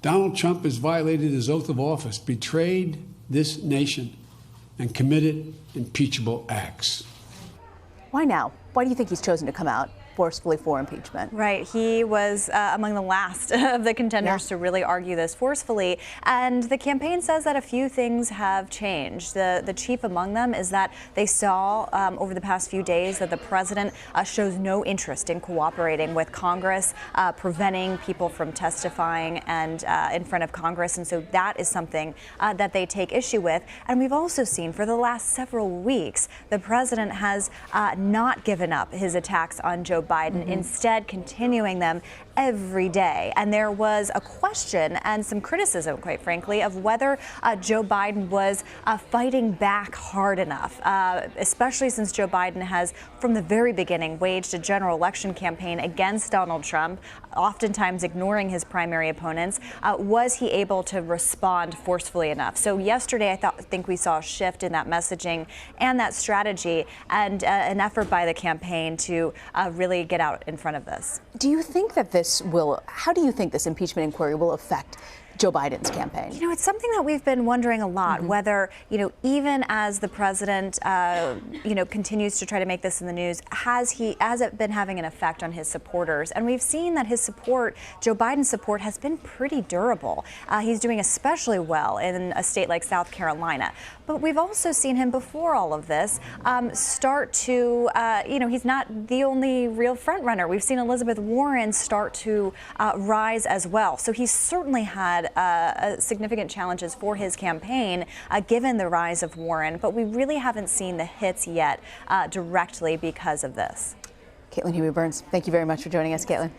Donald Trump has violated his oath of office, betrayed this nation, and committed impeachable acts. Why now? Why do you think he's chosen to come out forcefully for impeachment? Right. He was among the last of the contenders to really argue this forcefully. And the campaign says that a few things have changed. The chief among them is that they saw over the past few days that the president shows no interest in cooperating with Congress, preventing people from testifying and in front of Congress. And so that is something that they take issue with. And we've also seen for the last several weeks, the president has not given up his attacks on Joe Biden, instead continuing them every day. And there was a question and some criticism, quite frankly, of whether Joe Biden was fighting back hard enough, especially since Joe Biden has, from the very beginning, waged a general election campaign against Donald Trump, oftentimes ignoring his primary opponents. Was he able to respond forcefully enough? So yesterday, I think we saw a shift in that messaging and that strategy, and an effort by the campaign to really get out in front of this. Do you think that how do you think this impeachment inquiry will affect Joe Biden's campaign? You know, it's something that we've been wondering a lot, whether, even as the president, continues to try to make this in the news, has it been having an effect on his supporters? And we've seen that his support, Joe Biden's support, has been pretty durable. He's doing especially well in a state like South Carolina. But we've also seen him before all of this start to, he's not the only real front runner. We've seen Elizabeth Warren start to rise as well. So he's certainly had significant challenges for his campaign, given the rise of Warren, but we really haven't seen the hits yet directly because of this. Caitlin Huey-Burns, thank you very much for joining us, Caitlin.